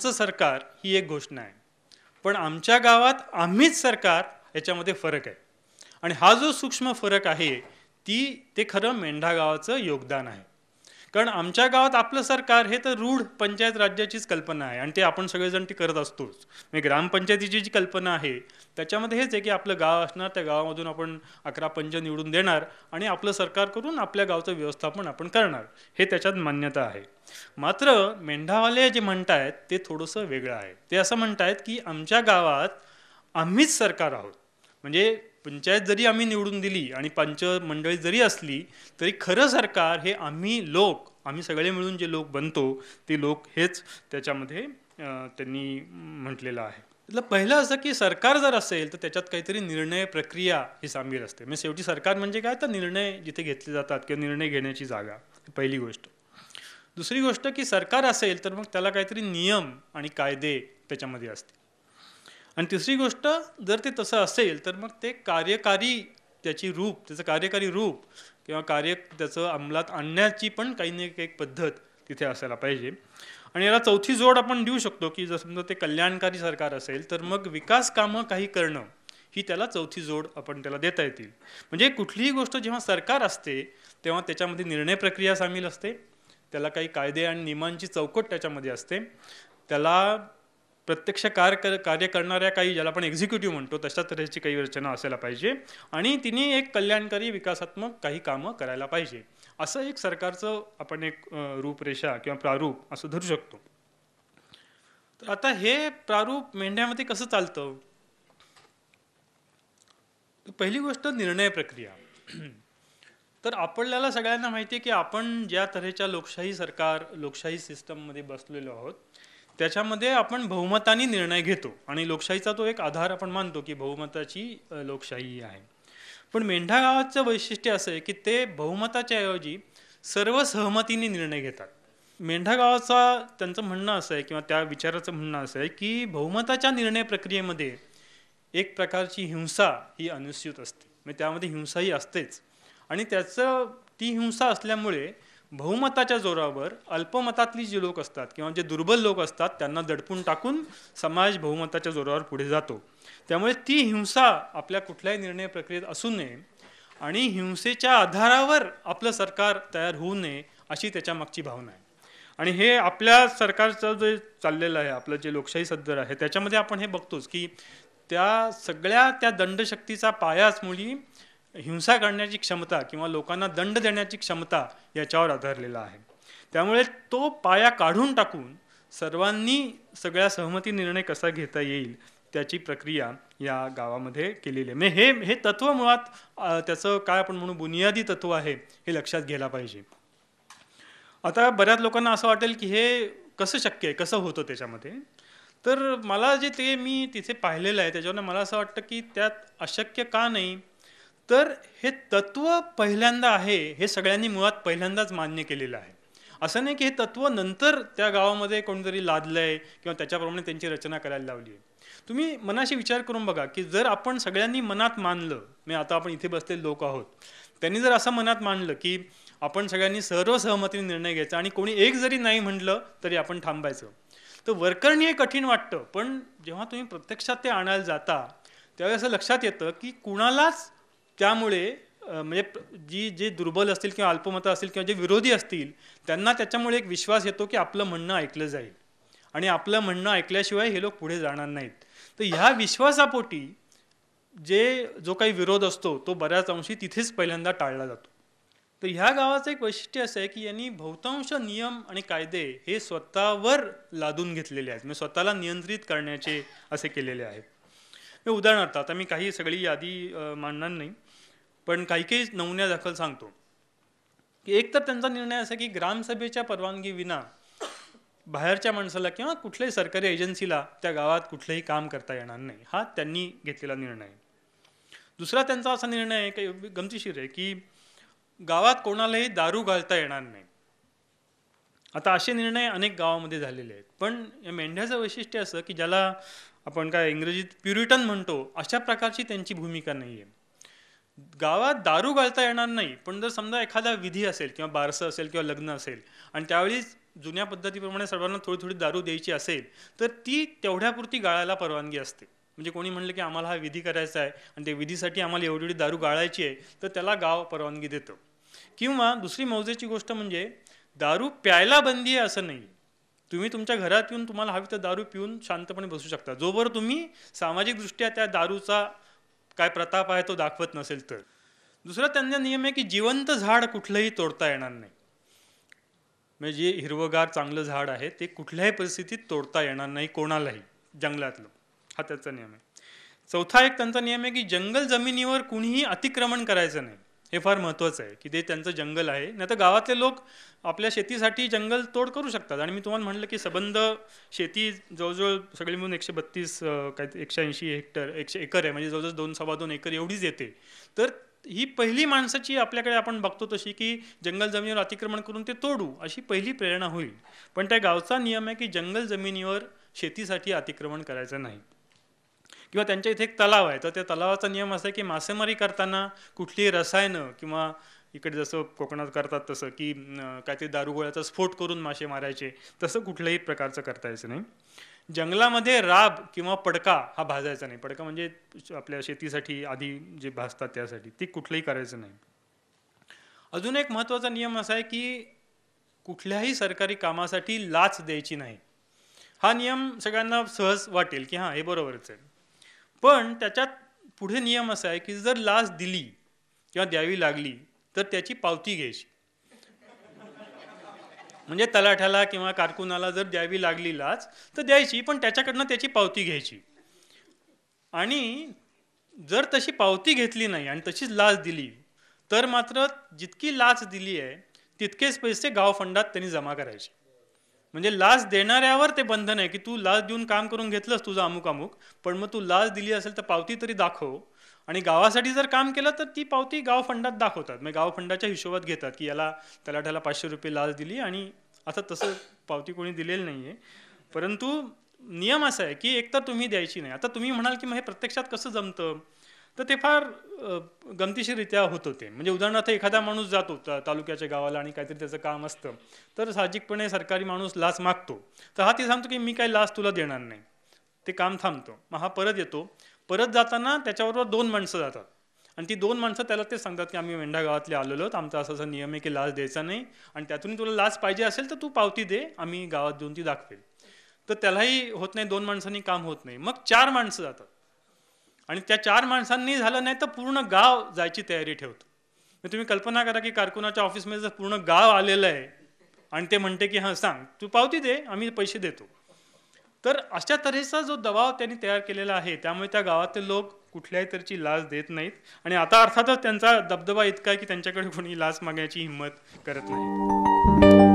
आमचं सरकार ही एक घोषणा आहे, पण आमच्या गावात आम्हीच सरकार याच्यामध्ये फरक आहे. आणि हा जो सूक्ष्म फरक आहे ते खरं मेंढा गावाचं योगदान आहे. कारण आमच्या गावात आपलं सरकार हे तर रूढ पंचायत राज्याचीच कल्पना आहे आणि ते आपण सगळेजण ती करत असतोच. म्हणजे ग्रामपंचायतीची जी कल्पना आहे त्याच्यामध्ये हेच आहे की आपलं गाव असणार, त्या गावामधून आपण 11 पंच निवडून देणार आणि आपलं सरकार करून आपल्या गावचं व्यवस्थापन आपण करणार, हे त्याच्यात मान्यता आहे. मात्र मेंढावाले जे म्हणतायत ते थोडंसं वेगळं आहे. ते असं म्हणतायत की आमच्या गावात आम्हीच सरकार आहोत. म्हणजे पंचायत जरी आम्ही निवडून दिली आणि पंच मंडळी जरी असली तरी खरं सरकार हे आम्ही सगळे मिळून जे लोक बनतो ते लोक हेच त्याच्यामध्ये त्यांनी म्हटलेलं आहे. त्यातलं पहिलं असं की सरकार जर असेल तर त्याच्यात काहीतरी निर्णय प्रक्रिया ही सामील असते. म्हणजे शेवटी सरकार म्हणजे काय, तर निर्णय जिथे घेतले जातात किंवा निर्णय घेण्याची जागा, पहिली गोष्ट. दुसरी गोष्ट की सरकार असेल तर मग त्याला काहीतरी नियम आणि कायदे त्याच्यामध्ये असतील. आणि तिसरी गोष्ट, जर ते तसं असेल तर मग ते त्याचं कार्यकारी रूप किंवा त्याचं अंमलात आणण्याची पण काही ना काही पद्धत तिथे असायला पाहिजे. आणि याला चौथी जोड आपण देऊ शकतो की जर समजा ते कल्याणकारी सरकार असेल तर मग विकास कामं काही करणं ही त्याला चौथी जोड आपण त्याला देता येतील. म्हणजे कुठलीही गोष्ट जेव्हा सरकार असते तेव्हा त्याच्यामध्ये निर्णय प्रक्रिया सामील असते, त्याला काही कायदे आणि नियमांची चौकट त्याच्यामध्ये असते, त्याला प्रत्यक्ष कार्य करणाऱ्या काही, ज्याला आपण एक्झिक्युटिव्ह म्हणतो, तशा तऱ्हेची काही रचना असायला पाहिजे आणि तिने एक कल्याणकारी विकासात्मक काही कामं करायला पाहिजे. असं एक सरकारचं आपण एक रूपरेषा किंवा प्रारूप असं धरू शकतो. तर आता हे प्रारूप मेंढ्यामध्ये कसं चालतं? पहिली गोष्ट निर्णय प्रक्रिया. तर आपल्याला सगळ्यांना माहिती आहे की आपण ज्या तऱ्हेच्या लोकशाही सिस्टममध्ये बसलेलो आहोत त्याच्यामध्ये आपण बहुमताने निर्णय घेतो आणि लोकशाहीचा तो एक आधार आपण मानतो की बहुमताची लोकशाही आहे. पण मेंढा गावाचं वैशिष्ट्य असं आहे की ते बहुमताच्या ऐवजी सर्व सहमतीने निर्णय घेतात. मेंढा गावाचा त्यांचं म्हणणं असं आहे किंवा त्या विचाराचं म्हणणं असं आहे की बहुमताच्या निर्णय प्रक्रियेमध्ये एक प्रकारची हिंसा ही अनुस्यूत असते, म्हणजे त्यामध्ये हिंसाही असतेच. आणि ती हिंसा असल्यामुळे बहुमताच्या जोरावर अल्पमतातली जी लोक असतात किंवा जे दुर्बल लोक असतात त्यांना दडपून टाकून समाज बहुमताच्या जोरावर पुढे जातो. त्यामुळे ती हिंसा आपल्या कुठल्याही निर्णय प्रक्रियेत असू नये आणि हिंसेच्या आधारावर आपलं सरकार तयार होऊ नये अशी त्याच्या मागची भावना आहे. आणि हे आपल्या सरकारचं जे चाललेलं आहे, आपलं जे लोकशाही सदर आहे त्याच्यामध्ये आपण हे बघतोच की त्या दंडशक्तीचा पायाच मुळी हिंसा करण्याची क्षमता किंवा लोकांना दंड देण्याची क्षमता याच्यावर आधारलेला आहे. त्यामुळे तो पाया काढून टाकून सर्वांनी सगळ्या सहमती निर्णय कसा घेता येईल त्याची प्रक्रिया या गावामध्ये केलेली आहे. म्हणजे हे तत्व मुळात त्याचं काय आपण म्हणू बुनियादी तत्व आहे हे लक्षात घ्यायला पाहिजे. आता बऱ्याच लोकांना असं वाटेल की हे कसं शक्य आहे, कसं होतं त्याच्यामध्ये. तर मला मी तिथे पाहिलेलं आहे त्याच्यावर मला असं वाटतं की त्यात अशक्य का नाही, तर हे तत्व पहिल्यांदा आहे हे सगळ्यांनी मुळात पहिल्यांदाच मान्य केलेलं आहे. असं नाही की हे तत्व नंतर त्या गावामध्ये कोणीतरी लादलंय किंवा त्याच्याप्रमाणे त्यांची रचना करायला लावली आहे. तुम्ही मनाशी विचार करून बघा की जर आपण सगळ्यांनी मनात मानलं, म्हणजे आता आपण इथे बसलेले लोक आहोत, त्यांनी जर असं मनात मानलं की आपण सगळ्यांनी सर्व सहमतीने निर्णय घ्यायचा आणि कोणी एक जरी नाही म्हटलं तरी आपण थांबायचं, तर वरकरणी हे कठीण वाटतं. पण जेव्हा तुम्ही प्रत्यक्षात ते आणायला जाता त्यावेळेस असं लक्षात येतं की कुणालाच त्यामुळे म्हणजे जे दुर्बल असतील किंवा अल्पमतं असतील किंवा जे विरोधी असतील त्यांना त्याच्यामुळे एक विश्वास येतो की आपलं म्हणणं ऐकलं जाईल आणि आपलं म्हणणं ऐकल्याशिवाय हे लोक पुढे जाणार नाहीत. तर ह्या विश्वासापोटी जो काही विरोध असतो तो बऱ्याच अंशी तिथेच पहिल्यांदा टाळला जातो. तर ह्या गावाचं एक वैशिष्ट्य असं आहे की यांनी बहुतांश नियम आणि कायदे हे स्वतःवर लादून घेतलेले आहेत, म्हणजे स्वतःला नियंत्रित करण्याचे असे केलेले आहेत. उदाहरणार्थ आता मी काही सगळी यादी मांडणार नाही, पण काही नमुन्या दाखल सांगतो की एक तर त्यांचा निर्णय असा की ग्रामसभेच्या परवानगी विना बाहेरच्या माणसाला किंवा कुठल्याही सरकारी एजन्सीला त्या गावात कुठलंही काम करता येणार नाही, हा त्यांनी घेतलेला निर्णय. दुसरा त्यांचा असा निर्णय आहे की गमतीशीर आहे की गावात कोणालाही दारू घालता येणार नाही. आता असे निर्णय अनेक गावामध्ये झालेले आहेत. पण या मेंढ्याचं वैशिष्ट्य असं की ज्याला आपण काय इंग्रजीत प्युरिटन म्हणतो, अशा प्रकारची त्यांची भूमिका नाही आहे. गावात दारू घालता येणार नाही, पण जर समजा एखादा विधी असेल किंवा बारसं असेल किंवा लग्न असेल आणि त्यावेळी जुन्या पद्धतीप्रमाणे सर्वांना थोडी थोडी दारू द्यायची असेल तर ती तेवढ्यापुरती गाळायला परवानगी असते. म्हणजे कोणी म्हणलं की आम्हाला हा विधी करायचा आहे आणि त्या विधीसाठी आम्हाला एवढी एवढी दारू गाळायची आहे तर त्याला गाव परवानगी देतं. किंवा दुसरी मौजेची गोष्ट म्हणजे दारू प्यायला बंदी आहे असं नाही. तुम्ही तुमच्या घरात येऊन तुम्हाला हवी तर दारू पिऊन शांतपणे बसू शकता, जोवर तुम्ही सामाजिकदृष्ट्या त्या दारूचा काय प्रताप आहे तो दाखवत नसेल तर. दुसरा त्यांचा नियम आहे की जिवंत झाड कुठलंही तोडता येणार नाही. म्हणजे जे हिरवगार चांगलं झाड आहे ते कुठल्याही परिस्थितीत तोडता येणार नाही कोणालाही, जंगलातलं. हा त्याचा नियम आहे. चौथा एक त्यांचा नियम आहे की जंगल जमिनीवर कुणीही अतिक्रमण करायचं नाही. हे फार महत्त्वाचं आहे की ते त्यांचं जंगल आहे. नाही तर गावातले लोक आपल्या शेतीसाठी जंगल तोड करू शकतात. आणि मी तुम्हाला म्हटलं की सबंध शेती जवळजवळ सगळी मिळून 132 काय 180 हेक्टर 100 एकर आहे. म्हणजे जवळजवळ 2-2.25 एकर एवढीच येते. तर ही पहिली माणसाची आपल्याकडे आपण बघतो तशी की जंगल जमिनीवर अतिक्रमण करून ते तोडू अशी पहिली प्रेरणा होईल. पण त्या गावचा नियम आहे की जंगल जमिनीवर शेतीसाठी अतिक्रमण करायचं नाही. किंवा त्यांच्या इथे एक तलाव आहे तर त्या तलावाचा नियम असा आहे की मासेमारी करताना कुठलीही रसायनं किंवा इकडे जसं कोकणात करतात तसं की काहीतरी दारुगोळ्याचा स्फोट करून मासे मारायचे तसं कुठल्याही प्रकारचं करता यायचं नाही. जंगलामध्ये राब किंवा पडका हा भाजायचा नाही. पडका म्हणजे आपल्या शेतीसाठी आधी जे भाजतात त्यासाठी, ती कुठलंही करायचं नाही. अजून एक महत्त्वाचा नियम असा आहे की कुठल्याही सरकारी कामासाठी लाच द्यायची नाही. हा नियम सगळ्यांना सहज वाटेल की हां हे बरोबरच आहे. पण त्याच्यात पुढे नियम असा आहे की जर लाच दिली किंवा द्यावी लागली तर त्याची पावती घ्यायची. म्हणजे तलाठ्याला किंवा कारकुनाला जर द्यावी लागली लाच तर द्यायची, पण त्याच्याकडनं त्याची पावती घ्यायची. आणि जर तशी पावती घेतली नाही आणि तशीच लाच दिली तर मात्र जितकी लाच दिली आहे तितकेच पैसे गाव फंडात त्यांनी जमा करायचे. म्हणजे लाच देणाऱ्यावर ते बंधन आहे की तू लाच देऊन काम करून घेतलंस तुझं अमुक अमुक, पण मग तू लाच दिली असेल तर पावती तरी दाखव. आणि गावासाठी जर काम केलं तर ती पावती गाव फंडात दाखवतात. म्हणजे गाव फंडाच्या हिशोबात घेतात की याला तलाठ्याला 500 रुपये लाच दिली. आणि आता तसं पावती कोणी दिलेली नाही आहे, परंतु नियम असा आहे की एकतर तुम्ही द्यायची नाही. आता तुम्ही म्हणाल की मग हे प्रत्यक्षात कसं जमतं, तर ते फार गमतीशीररित्या होत होते. म्हणजे उदाहरणार्थ एखादा माणूस जातो तालुक्याच्या गावाला आणि काहीतरी त्याचं काम असतं तर साहजिकपणे सरकारी माणूस लाच मागतो. तर हा ते सांगतो की मी काही लाच तुला देणार नाही, ते काम थांबतं. मग हा परत येतो. परत जाताना त्याच्याबरोबर 2 माणसं जातात आणि ती 2 माणसं त्याला ते सांगतात की आम्ही मेंढा गावातले आलेलो आहोत, आमचा असा नियम आहे की लाच द्यायचा नाही आणि त्यातून तुला लाच पाहिजे असेल तर तू पावती दे, आम्ही गावात देऊन ती दाखवेल. तर त्यालाही होत नाही, 2 माणसांनी काम होत नाही. मग 4 माणसं जातात आणि त्या 4 माणसांनी झालं नाही तर पूर्ण गाव जायची तयारी ठेवतो. मग तुम्ही कल्पना करा की कारकुनाच्या ऑफिसमध्ये जर पूर्ण गाव आलेलं आहे आणि ते म्हणते की हां सांग तू पावती दे, आम्ही पैसे देतो. तर अशा तऱ्हेचा जो दबाव त्यांनी तयार केलेला आहे त्यामुळे त्या गावातले लोक कुठल्याही तऱ्हेची लाच देत नाहीत. आणि आता अर्थातच त्यांचा दबदबा इतका आहे की त्यांच्याकडे कोणी लाच मागण्याची हिंमत करत नाही.